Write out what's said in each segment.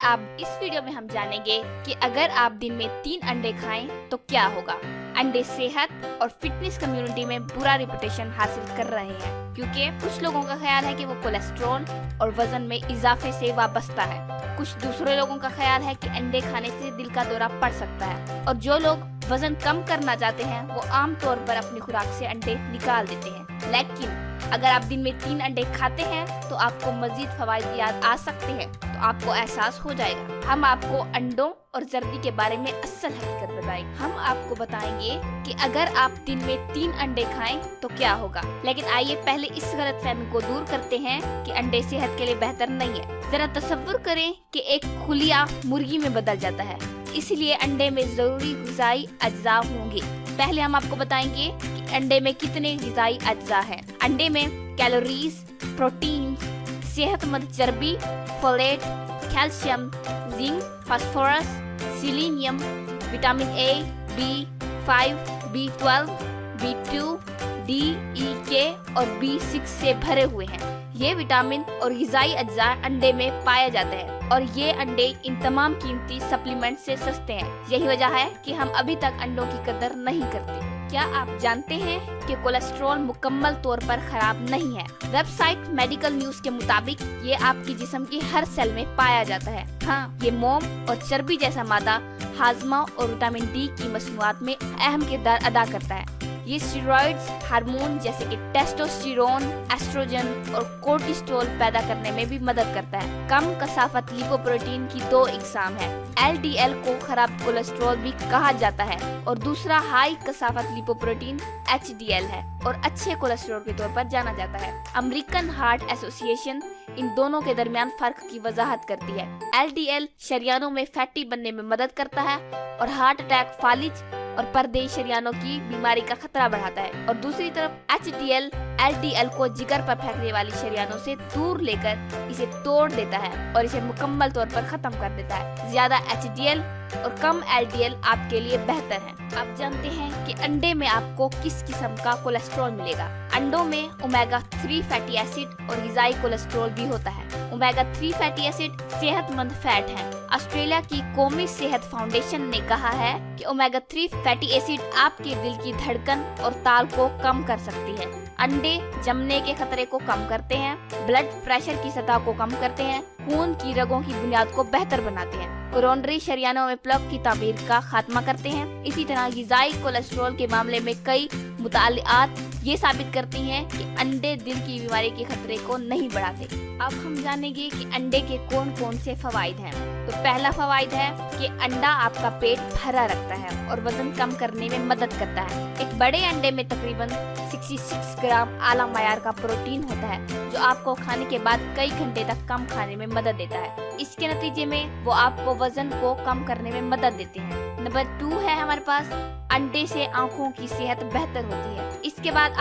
अब इस वीडियो में हम जानेंगे कि अगर आप दिन में 3 अंडे खाएं तो क्या होगा। अंडे सेहत और फिटनेस कम्युनिटी में बुरा रिपुटेशन हासिल कर रहे हैं क्योंकि कुछ लोगों का ख्याल है कि वो कोलेस्ट्रॉल और वजन में इजाफे से वाबस्ता है। कुछ दूसरे लोगों का ख्याल है कि अंडे खाने से दिल का दौरा पड़ सकता है और जो लोग वजन कम करना चाहते हैं वो आम तौर पर अपनी खुराक से अंडे निकाल देते हैं। लेकिन अगर आप दिन में 3 अंडे खाते हैं तो आपको मजीद फवायद याद आ सकते हैं, तो आपको एहसास हो जाएगा। हम आपको अंडों और जर्दी के बारे में असल हकीकत बताएंगे। हम आपको बताएंगे कि अगर आप दिन में 3 अंडे खाएं तो क्या होगा। लेकिन आइए पहले इस गलतफहमी को दूर करते हैं कि अंडे सेहत के लिए बेहतर नहीं है। जरा तसव्वुर करें कि एक खुली आंख मुर्गी में बदल जाता है, इसलिए अंडे में जरूरी ग़िज़ाई अज्जा होंगे। पहले हम आपको बताएंगे कि अंडे में कितने ग़िज़ाई अज्जा हैं। अंडे में कैलोरीज, प्रोटीन, सेहतमंद चर्बी, folate, calcium, zinc, phosphorus, selenium, vitamin A, B5, B12, B2, D, E, K और B6 से भरे हुए हैं। ये विटामिन और ग़िज़ाई अज्जा अंडे में पाया जाता है और ये अंडे इन तमाम कीमती सप्लीमेंट से सस्ते हैं। यही वजह है कि हम अभी तक अंडों की कदर नहीं करते। क्या आप जानते हैं कि कोलेस्ट्रॉल मुकम्मल तौर पर खराब नहीं है। वेबसाइट मेडिकल न्यूज के मुताबिक ये आपके जिस्म की हर सेल में पाया जाता है। हाँ, ये मोम और चर्बी जैसा मादा हाजमा और विटामिन डी की मसनूआत में अहम किरदार अदा करता है। ये स्टेरॉइड्स, हार्मोन जैसे कि टेस्टोस्टेरोन, एस्ट्रोजन और कोर्टिसोल पैदा करने में भी मदद करता है। कम कसाफत लिपोप्रोटीन की 2 इकसाम है। LDL को खराब कोलेस्ट्रॉल भी कहा जाता है और दूसरा हाई कसाफत लिपोप्रोटीन HDL है और अच्छे कोलेस्ट्रॉल के तौर पर जाना जाता है। अमेरिकन हार्ट एसोसिएशन इन दोनों के दरमियान फर्क की वजाहत करती है। LDL शरियानों में फैटी बनने में मदद करता है और हार्ट अटैक, फालिज और पर्दे शरियानों की बीमारी का खतरा बढ़ाता है और दूसरी तरफ HDL LDL को जिगर पर फेंकने वाली शरियानों से दूर लेकर इसे तोड़ देता है और इसे मुकम्मल तौर पर खत्म कर देता है। ज्यादा HDL और कम LDL आपके लिए बेहतर है। आप जानते हैं कि अंडे में आपको किस किस्म का कोलेस्ट्रॉल मिलेगा। अंडों में ओमेगा 3 फैटी एसिड और ग़िज़ाई कोलेस्ट्रॉल भी होता है। ओमेगा 3 फैटी एसिड सेहतमंद फैट है। ऑस्ट्रेलिया की कौमी सेहत फाउंडेशन ने कहा है कि ओमेगा 3 फैटी एसिड आपके दिल की धड़कन और ताल को कम कर सकती है। अंडे जमने के खतरे को कम करते हैं, ब्लड प्रेशर की सतह को कम करते हैं, खून की रगों की बुनियाद को बेहतर बनाते हैं, कोरोनरी शरियानों में प्लग की तामीर का खात्मा करते हैं। इसी तरह ग़िज़ाई कोलेस्ट्रॉल के मामले में कई मुतालिआत ये साबित करती हैं कि अंडे दिल की बीमारी के खतरे को नहीं बढ़ाते। अब हम जानेंगे कि अंडे के कौन कौन से फवाइद हैं। तो पहला फवाइद है कि अंडा आपका पेट भरा रखता है और वजन कम करने में मदद करता है। एक बड़े अंडे में तकरीबन 66 ग्राम आला मयार का प्रोटीन होता है जो आपको खाने के बाद कई घंटे तक कम खाने में मदद देता है। इसके नतीजे में वो आपको वजन को कम करने में मदद देते हैं। नंबर 2 है हमारे पास अंडे से आँखों की सेहत बेहतर होती है। इसके बाद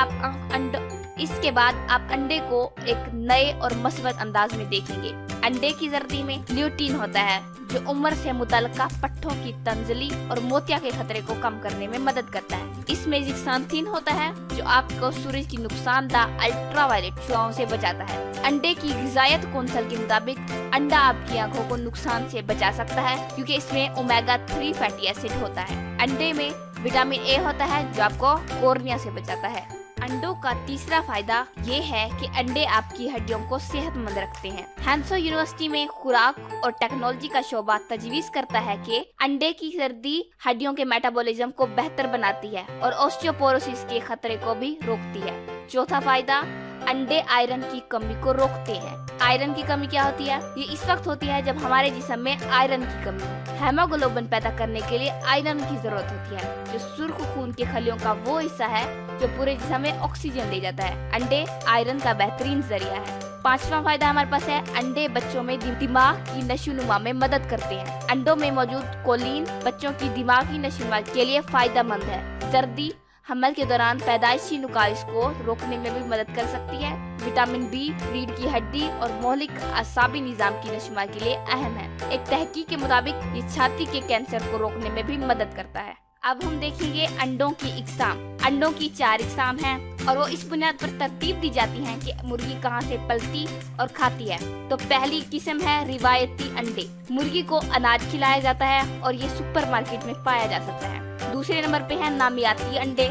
आप अंडे को एक नए और मस्बत अंदाज में देखेंगे। अंडे की जर्दी में ल्यूटीन होता है जो उम्र से मुतल्लिका पट्टों की तंजली और मोतिया के खतरे को कम करने में मदद करता है। इसमें ज़िक्सांथिन होता है जो आपको सूरज की नुकसानदाह अल्ट्रावायलेट शुआओं से बचाता है। अंडे की ग़िज़ायत कौंसल के मुताबिक अंडा आपकी आंखों को नुकसान से बचा सकता है क्योंकि इसमें ओमेगा 3 फैटी एसिड होता है। अंडे में विटामिन ए होता है जो आपको कोर्निया से बचाता है। अंडों का तीसरा फायदा ये है कि अंडे आपकी हड्डियों को सेहतमंद रखते हैं। हैंसो यूनिवर्सिटी में खुराक और टेक्नोलॉजी का शोबा तजवीज़ करता है कि अंडे की जर्दी हड्डियों के मेटाबॉलिज्म को बेहतर बनाती है और ऑस्टियोपोरोसिस के खतरे को भी रोकती है। चौथा फायदा, अंडे आयरन की कमी को रोकते हैं। आयरन की कमी क्या होती है? ये इस वक्त होती है जब हमारे जिस्म में आयरन की कमी हो। हेमोग्लोबिन पैदा करने के लिए आयरन की जरूरत होती है जो सुर्ख खून के खलियों का वो हिस्सा है जो पूरे जिस्म में ऑक्सीजन ले जाता है। अंडे आयरन का बेहतरीन जरिया है। 5वां फायदा हमारे पास है, अंडे बच्चों में दिमाग की नशोनुमा में मदद करते हैं। अंडों में मौजूद कोलिन बच्चों की दिमागी नशोनुमा के लिए फायदेमंद है। जर्दी हमल के दौरान पैदाइशी नुकाइश को रोकने में भी मदद कर सकती है। विटामिन B रीढ़ की हड्डी और मौलिक आसाबी निजाम की नशोनुमा के लिए अहम है। एक तहकीक के मुताबिक ये छाती के कैंसर को रोकने में भी मदद करता है। अब हम देखेंगे अंडों की इकसाम। अंडों की 4 इकसाम हैं। और वो इस बुनियाद पर तरतीब दी जाती हैं कि मुर्गी कहाँ से पलती और खाती है। तो पहली किस्म है रिवायती अंडे। मुर्गी को अनाज खिलाया जाता है और ये सुपरमार्केट में पाया जा सकता है। दूसरे नंबर पे है नामियाती अंडे।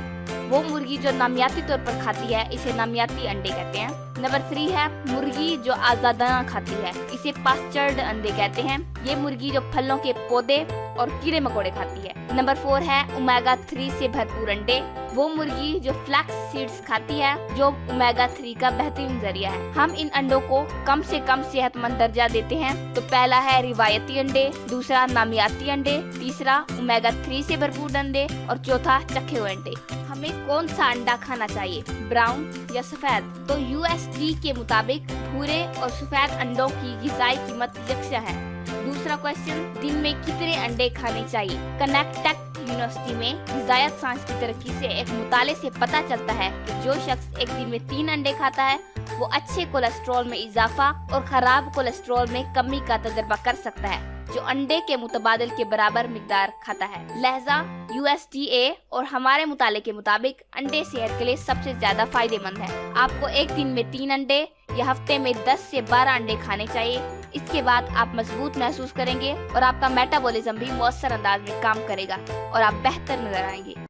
वो मुर्गी जो नामियाती तौर पर खाती है, इसे नामियाती अंडे कहते हैं। नंबर 3 है मुर्गी जो आजादाना खाती है, इसे पास्चर्ड अंडे कहते हैं। ये मुर्गी जो फलों के पौधे और कीड़े मकोड़े खाती है। नंबर 4 है ओमेगा 3 से भरपूर अंडे। वो मुर्गी जो फ्लैक्स सीड्स खाती है, जो ओमेगा 3 का बेहतरीन जरिया है। हम इन अंडों को कम से कम सेहतमंद दर्जा देते हैं। तो पहला है रिवायती अंडे, दूसरा नामियाती अंडे, तीसरा ओमेगा 3 से भरपूर अंडे और चौथा चखे हुए अंडे। हमें कौन सा अंडा खाना चाहिए, ब्राउन या सफेद? तो USDA के मुताबिक भूरे और सफेद अंडों की ग़िज़ाई कीमत यकसा है। दूसरा क्वेश्चन, दिन में कितने अंडे खाने चाहिए? कनेक्टिकट यूनिवर्सिटी में ग़िज़ायत साइंस की तरक्की से एक मुताले से पता चलता है कि जो शख्स एक दिन में 3 अंडे खाता है वो अच्छे कोलेस्ट्रॉल में इजाफा और खराब कोलेस्ट्रॉल में कमी का तजर्बा कर सकता है, जो अंडे के मुतबादिल के बराबर मिकदार खाता है। लिहाजा USDA और हमारे मुताले के मुताबिक अंडे सेहत के लिए सबसे ज्यादा फायदेमंद है। आपको एक दिन में 3 अंडे या हफ्ते में 10 से 12 अंडे खाने चाहिए। इसके बाद आप मजबूत महसूस करेंगे और आपका मेटाबॉलिज्म भी मौसर अंदाज में काम करेगा और आप बेहतर नजर आएंगे।